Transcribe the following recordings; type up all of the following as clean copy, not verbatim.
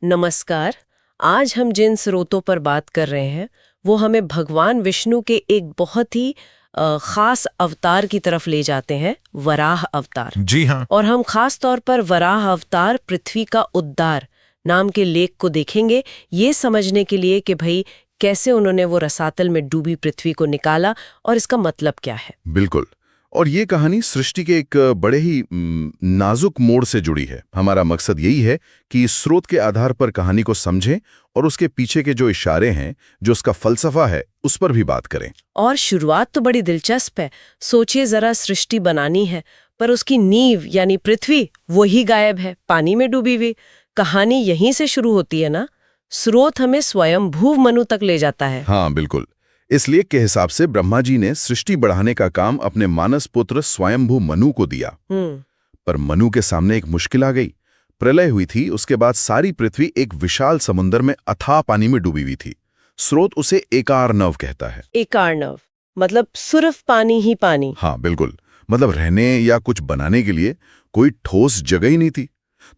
नमस्कार। आज हम जिन स्रोतों पर बात कर रहे हैं वो हमें भगवान विष्णु के एक बहुत ही खास अवतार की तरफ ले जाते हैं, वराह अवतार। जी हाँ। और हम खास तौर पर वराह अवतार पृथ्वी का उद्धार नाम के लेख को देखेंगे, ये समझने के लिए कि भाई कैसे उन्होंने वो रसातल में डूबी पृथ्वी को निकाला और इसका मतलब क्या है। बिल्कुल। और ये कहानी सृष्टि के एक बड़े ही नाजुक मोड़ से जुड़ी है। हमारा मकसद यही है कि इस स्रोत के आधार पर कहानी को समझें और उसके पीछे के जो इशारे हैं, जो उसका फलसफा है, उस पर भी बात करें। और शुरुआत तो बड़ी दिलचस्प है। सोचिए जरा, सृष्टि बनानी है पर उसकी नींव यानी पृथ्वी वही गायब है, पानी में डूबी हुई। कहानी यहीं से शुरू होती है ना। स्रोत हमें स्वयंभू मनु तक ले जाता है। हाँ बिल्कुल। इस लेख के हिसाब से ब्रह्मा जी ने सृष्टि बढ़ाने का काम अपने मानस पुत्र स्वयंभू मनु को दिया। पर मनु के सामने एक मुश्किल आ गई। प्रलय हुई थी, उसके बाद सारी पृथ्वी एक विशाल समुद्र में अथाह पानी में डूबी हुई थी। स्रोत उसे एकारनव कहता है। एकारनव मतलब सिर्फ पानी ही पानी। हाँ बिल्कुल। मतलब रहने या कुछ बनाने के लिए कोई ठोस जगह ही नहीं थी।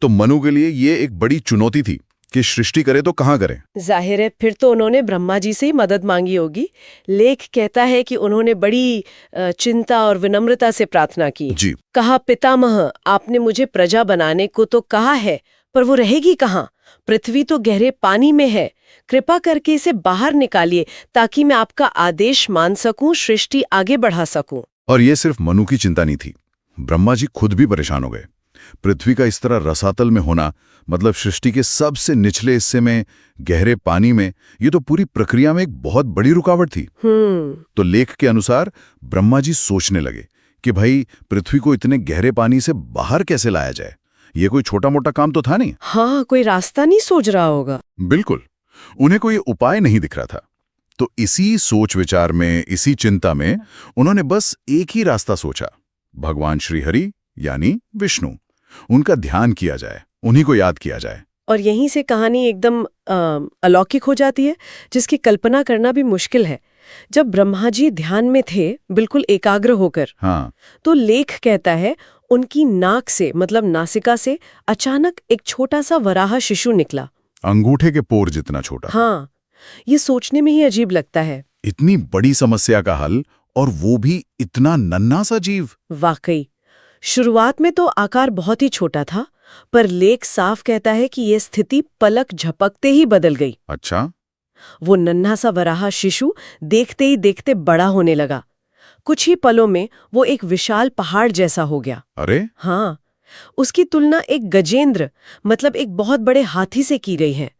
तो मनु के लिए ये एक बड़ी चुनौती थी कि सृष्टि करे तो कहाँ करें। जाहिर है फिर तो उन्होंने ब्रह्मा जी से ही मदद मांगी होगी। लेख कहता है कि उन्होंने बड़ी चिंता और विनम्रता से प्रार्थना की। जी। कहा, पितामह, आपने मुझे प्रजा बनाने को तो कहा है, पर वो रहेगी कहाँ? पृथ्वी तो गहरे पानी में है। कृपा करके इसे बाहर निकालिए ताकि मैं आपका आदेश मान सकूं, सृष्टि आगे बढ़ा सकूं। और ये सिर्फ मनु की चिंता नहीं थी, ब्रह्मा जी खुद भी परेशान हो गए। पृथ्वी का इस तरह रसातल में होना, मतलब सृष्टि के सबसे निचले हिस्से में, गहरे पानी में, ये तो पूरी प्रक्रिया में एक बहुत बड़ी रुकावट थी। तो लेख के अनुसार ब्रह्मा जी सोचने लगे कि भाई पृथ्वी को इतने गहरे पानी से बाहर कैसे लाया जाए। ये कोई छोटा मोटा काम तो था नहीं। हाँ, कोई रास्ता नहीं सोच रहा होगा। बिल्कुल। उन्हें कोई उपाय नहीं दिख रहा था। तो इसी सोच विचार में, इसी चिंता में उन्होंने बस एक ही रास्ता सोचा, भगवान श्रीहरि यानी विष्णु, उनका ध्यान किया जाए, उन्हीं को याद किया जाए। और यहीं से कहानी एकदम अलौकिक हो जाती है, जिसकी कल्पना करना भी मुश्किल है। जब ब्रह्मा जी ध्यान में थे, बिल्कुल एकाग्र होकर, हाँ, तो लेख कहता है उनकी नाक से, मतलब नासिका से, अचानक एक छोटा सा वराह शिशु निकला। अंगूठे के पोर जितना छोटा। हाँ, ये सोचने में ही अजीब लगता है। इतनी बड़ी समस्या का हल, और वो भी इतना नन्हा सा जीव। वाकई शुरुआत में तो आकार बहुत ही छोटा था, पर लेख साफ कहता है कि यह स्थिति पलक झपकते ही बदल गई। अच्छा। वो नन्हा सा वराह शिशु देखते ही देखते बड़ा होने लगा। कुछ ही पलों में वो एक विशाल पहाड़ जैसा हो गया। अरे हाँ, उसकी तुलना एक गजेंद्र, मतलब एक बहुत बड़े हाथी से की गई है।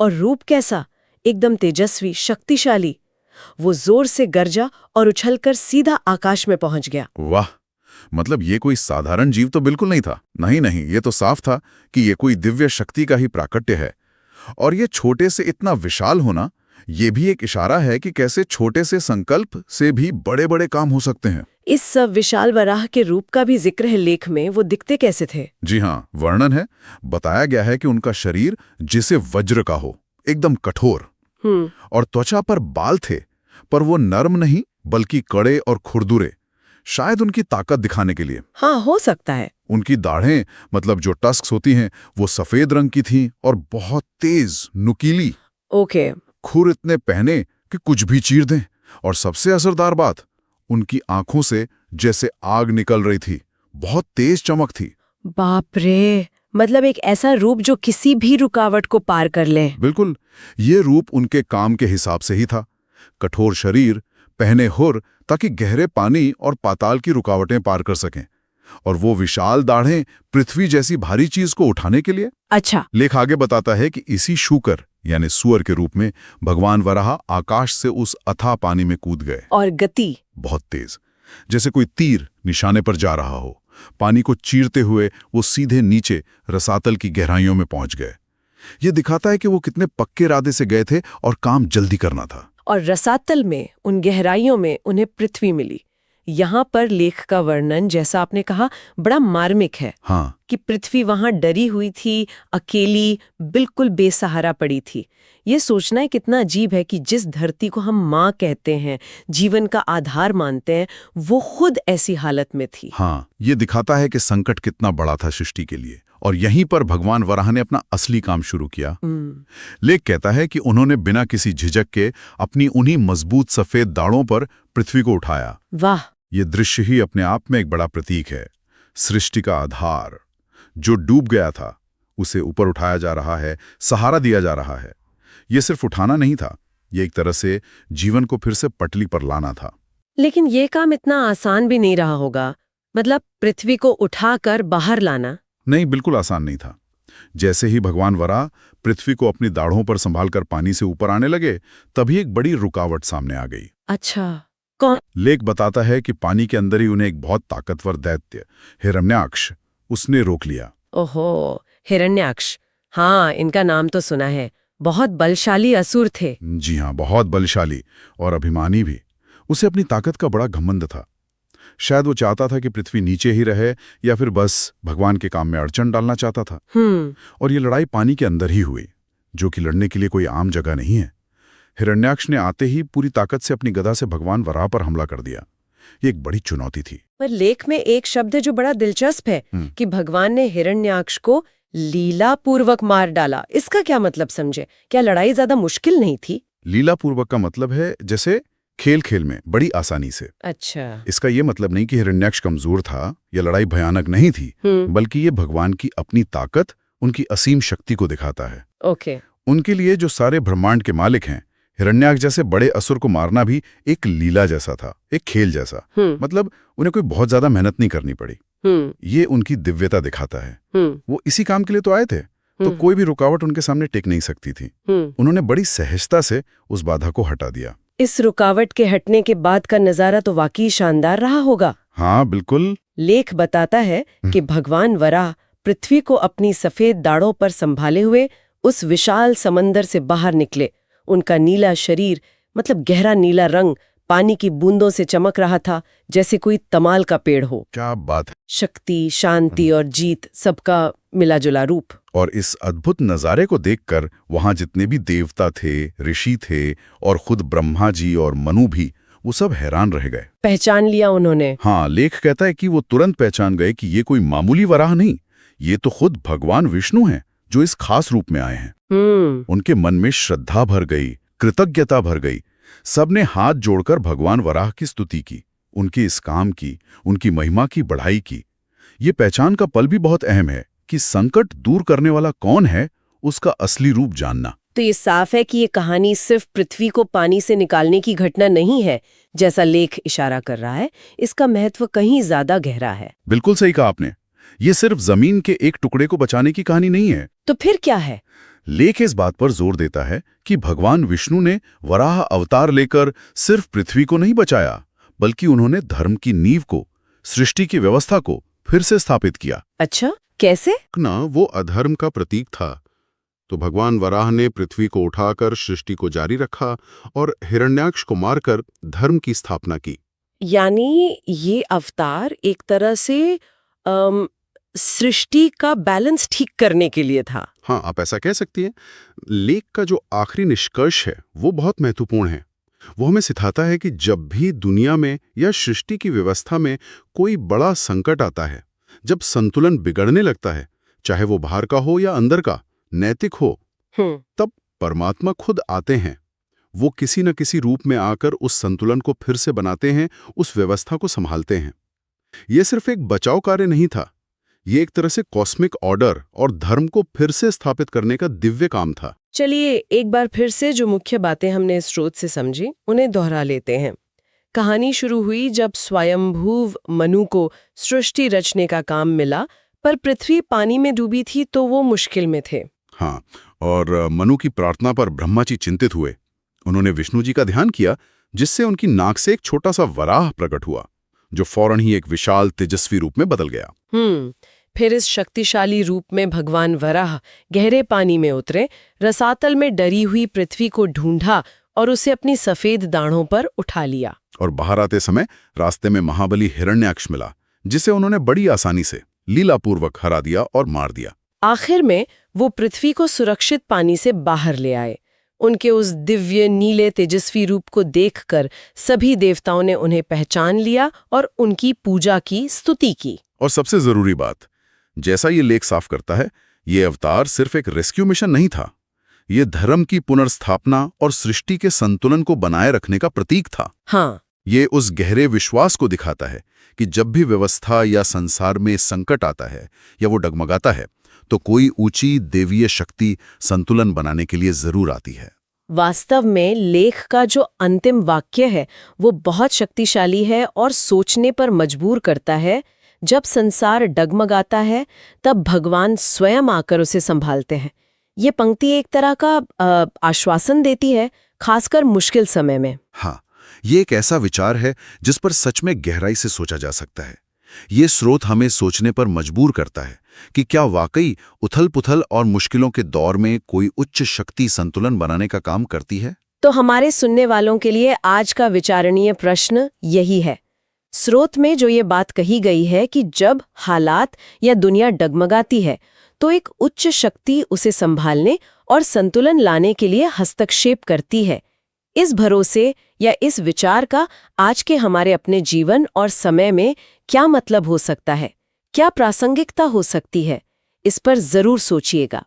और रूप कैसा? एकदम तेजस्वी, शक्तिशाली। वो जोर से गरजा और उछलकर सीधा आकाश में पहुंच गया। वाह, मतलब ये कोई साधारण जीव तो बिल्कुल नहीं था। नहीं, ये तो साफ था कि ये कोई दिव्य शक्ति का ही प्राकट्य है। और ये छोटे से इतना विशाल होना, ये भी एक इशारा है कि कैसे छोटे से संकल्प से भी बड़े बड़े काम हो सकते हैं। इस सब विशाल वराह के रूप का भी जिक्र है लेख में। वो दिखते कैसे थे? जी हाँ, वर्णन है। बताया गया है कि उनका शरीर जिसे वज्र का हो, एकदम कठोर, और त्वचा पर बाल थे, पर वो नर्म नहीं बल्कि कड़े और खुरदुरे, शायद उनकी ताकत दिखाने के लिए। हाँ, हो सकता है। उनकी दाढ़ें, मतलब जो टस्क्स होती हैं, वो सफेद रंग की थीं और बहुत तेज, नुकीली। ओके। खुर इतने पहने कि कुछ भी चीर दें। और सबसे असरदार बात, उनकी आंखों से जैसे आग निकल रही थी, बहुत तेज चमक थी। बाप रे, मतलब एक ऐसा रूप जो किसी भी रुकावट को पार कर ले। बिल्कुल। ये रूप उनके काम के हिसाब से ही था। कठोर शरीर, पहने हुर, ताकि गहरे पानी और पाताल की रुकावटें पार कर सकें। और वो विशाल दाढ़ें पृथ्वी जैसी भारी चीज को उठाने के लिए। अच्छा। लेख आगे बताता है कि इसी शूकर यानी सुअर के रूप में भगवान वराह आकाश से उस अथाह पानी में कूद गए। और गति बहुत तेज, जैसे कोई तीर निशाने पर जा रहा हो। पानी को चीरते हुए वो सीधे नीचे रसातल की गहराइयों में पहुंच गए। ये दिखाता है कि वो कितने पक्के इरादे से गए थे और काम जल्दी करना था। और रसातल में, उन गहराइयों में उन्हें पृथ्वी मिली। यहाँ पर लेख का वर्णन, जैसा आपने कहा, बड़ा मार्मिक है। हाँ, कि पृथ्वी वहां डरी हुई थी, अकेली, बिल्कुल बेसहारा पड़ी थी। ये सोचना है कितना अजीब है कि जिस धरती को हम माँ कहते हैं, जीवन का आधार मानते हैं, वो खुद ऐसी हालत में थी। हाँ, ये दिखाता है कि संकट कितना बड़ा था सृष्टि के लिए और यहीं पर भगवान वराह ने अपना असली काम शुरू किया। लेख कहता है कि उन्होंने बिना किसी झिझक के अपनी उन्हीं मजबूत सफेद दाढ़ों पर पृथ्वी को उठाया। वाह! ये दृश्य ही अपने आप में एक बड़ा प्रतीक है। सृष्टि का आधार जो डूब गया था उसे ऊपर उठाया जा रहा है, सहारा दिया जा रहा है। ये सिर्फ उठाना नहीं था, ये एक तरह से जीवन को फिर से पटरी पर लाना था। लेकिन ये काम इतना आसान भी नहीं रहा होगा, मतलब पृथ्वी को उठाकर बाहर लाना। नहीं, बिल्कुल आसान नहीं था। जैसे ही भगवान वराह पृथ्वी को अपनी दाढ़ों पर संभालकर पानी से ऊपर आने लगे, तभी एक बड़ी रुकावट सामने आ गई। अच्छा, कौन? लेख बताता है कि पानी के अंदर ही उन्हें एक बहुत ताकतवर दैत्य हिरण्याक्ष उसने रोक लिया। ओहो, हिरण्याक्ष। हाँ, इनका नाम तो सुना है। बहुत बलशाली असुर थे। जी हाँ, बहुत बलशाली और अभिमानी भी। उसे अपनी ताकत का बड़ा घमंड था। शायद वो चाहता था कि पृथ्वी नीचे ही रहे, या फिर बस भगवान के काम में अड़चन डालना चाहता था। और ये लड़ाई पानी के अंदर ही हुई, जो कि लड़ने के लिए कोई आम जगह नहीं है। हिरण्याक्ष ने आते ही पूरी ताकत से अपनी गदा से भगवान वराह पर हमला कर दिया। ये एक बड़ी चुनौती थी। पर लेख में एक शब्द है जो बड़ा दिलचस्प है कि भगवान ने हिरण्याक्ष को लीलापूर्वक मार डाला। इसका क्या मतलब समझे? क्या लड़ाई ज्यादा मुश्किल नहीं थी? लीलापूर्वक का मतलब है जैसे खेल खेल में, बड़ी आसानी से। अच्छा। इसका ये मतलब नहीं कि हिरण्याक्ष कमजोर था या लड़ाई भयानक नहीं थी, बल्कि ये भगवान की अपनी ताकत, उनकी असीम शक्ति को दिखाता है। ओके। उनके लिए जो सारे ब्रह्मांड के मालिक हैं, हिरण्याक्ष जैसे बड़े असुर को मारना भी एक लीला जैसा था, एक खेल जैसा। मतलब उन्हें कोई बहुत ज्यादा मेहनत नहीं करनी पड़ी। ये उनकी दिव्यता दिखाता है। वो इसी काम के लिए तो आए थे, तो कोई भी रुकावट उनके सामने टिक नहीं सकती थी। उन्होंने बड़ी सहजता से उस बाधा को हटा दिया। इस रुकावट के हटने के बाद का नजारा तो वाकई शानदार रहा होगा। हाँ, बिल्कुल। लेख बताता है कि भगवान वराह पृथ्वी को अपनी सफेद दाढ़ों पर संभाले हुए उस विशाल समंदर से बाहर निकले। उनका नीला शरीर, मतलब गहरा नीला रंग, पानी की बूंदों से चमक रहा था, जैसे कोई तमाल का पेड़ हो। क्या बात है! शक्ति, शांति और जीत, सबका मिला जुला रूप। और इस अद्भुत नजारे को देखकर वहां जितने भी देवता थे, ऋषि थे और खुद ब्रह्मा जी और मनु भी, वो सब हैरान रह गए। पहचान लिया उन्होंने। हाँ, लेख कहता है कि वो तुरंत पहचान गए कि ये कोई मामूली वराह नहीं, ये तो खुद भगवान विष्णु हैं, जो इस खास रूप में आए हैं। उनके मन में श्रद्धा भर गई, कृतज्ञता भर गई। सबने हाथ जोड़कर भगवान वराह की स्तुति की, उनके इस काम की, उनकी महिमा की बढ़ाई की। ये पहचान का पल भी बहुत अहम है कि संकट दूर करने वाला कौन है, उसका असली रूप जानना। तो ये साफ है कि ये कहानी सिर्फ पृथ्वी को पानी से निकालने की घटना नहीं है, जैसा लेख इशारा कर रहा है। इसका महत्व कहीं ज्यादा गहरा है। बिल्कुल सही कहा आपने। ये सिर्फ जमीन के एक टुकड़े को बचाने की कहानी नहीं है। तो फिर क्या है? लेख इस बात पर जोर देता है कि भगवान विष्णु ने वराह अवतार लेकर सिर्फ पृथ्वी को नहीं बचाया, बल्कि उन्होंने धर्म की नींव को, सृष्टि की व्यवस्था को फिर से स्थापित किया। अच्छा, कैसे? ना, वो अधर्म का प्रतीक था, तो भगवान वराह ने पृथ्वी को उठाकर सृष्टि को जारी रखा और हिरण्याक्ष को मारकर धर्म की स्थापना की। यानी ये अवतार एक तरह से सृष्टि का बैलेंस ठीक करने के लिए था। हाँ, आप ऐसा कह सकती हैं। लेख का जो आखिरी निष्कर्ष है वो बहुत महत्वपूर्ण है। वो हमें सिखाता है कि जब भी दुनिया में या सृष्टि की व्यवस्था में कोई बड़ा संकट आता है, जब संतुलन बिगड़ने लगता है, चाहे वो बाहर का हो या अंदर का, नैतिक हो, तब परमात्मा खुद आते हैं। वो किसी न किसी रूप में आकर उस संतुलन को फिर से बनाते हैं, उस व्यवस्था को संभालते हैं। ये सिर्फ एक बचाव कार्य नहीं था, ये एक तरह से कॉस्मिक ऑर्डर और धर्म को फिर से स्थापित करने का दिव्य काम था। चलिए एक बार फिर से जो मुख्य बातें हमने इस स्रोत से समझी उन्हें दोहरा लेते हैं। कहानी शुरू हुई जब स्वयंभूव मनु को सृष्टि रचने का काम मिला, पर पृथ्वी पानी में डूबी थी तो वो मुश्किल में थे। हाँ, और मनु की प्रार्थना पर ब्रह्मा जी चिंतित हुए। उन्होंने विष्णु जी का ध्यान किया, जिससे उनकी नाक से एक छोटा सा वराह प्रकट हुआ, जो फौरन ही एक विशाल तेजस्वी रूप में बदल गया। फिर इस शक्तिशाली रूप में भगवान वराह गहरे पानी में उतरे, रसातल में डरी हुई पृथ्वी को ढूंढा और उसे अपनी सफेद दाढ़ों पर उठा लिया। और बाहर आते समय रास्ते में महाबली हिरण्याक्ष मिला, जिसे उन्होंने बड़ी आसानी से लीलापूर्वक हरा दिया और मार दिया। आखिर में वो पृथ्वी को सुरक्षित पानी से बाहर ले आए। उनके उस दिव्य नीले तेजस्वी रूप को देखकर सभी देवताओं ने उन्हें पहचान लिया और उनकी पूजा की, स्तुति की। और सबसे जरूरी बात, जैसा ये लेख साफ करता है, ये अवतार सिर्फ एक रेस्क्यू मिशन नहीं था। ये धर्म की पुनर्स्थापना और सृष्टि के संतुलन को बनाए रखने का प्रतीक था। हाँ, ये उस गहरे विश्वास को दिखाता है कि जब भी व्यवस्था या संसार में संकट आता है या वो डगमगाता है, तो कोई ऊंची देवीय शक्ति संतुलन बनाने के लिए जरूर आती है। वास्तव में लेख का जो अंतिम वाक्य है वो बहुत शक्तिशाली है और सोचने पर मजबूर करता है। जब संसार डगमगाता है तब भगवान स्वयं आकर उसे संभालते हैं। ये पंक्ति एक तरह का आश्वासन देती है, खासकर मुश्किल समय में। हाँ, ये एक ऐसा विचार है जिस पर सच में गहराई से सोचा जा सकता है। ये स्रोत हमें सोचने पर मजबूर करता है कि क्या वाकई उथल-पुथल और मुश्किलों के दौर में कोई उच्च शक्ति संतुलन बनाने का काम करती है। तो हमारे सुनने वालों के लिए आज का विचारणीय प्रश्न यही है। स्रोत में जो ये बात कही गई है कि जब हालात या दुनिया डगमगाती है तो एक उच्च शक्ति उसे संभालने और संतुलन लाने के लिए हस्तक्षेप करती है, इस भरोसे या इस विचार का आज के हमारे अपने जीवन और समय में क्या मतलब हो सकता है, क्या प्रासंगिकता हो सकती है, इस पर जरूर सोचिएगा।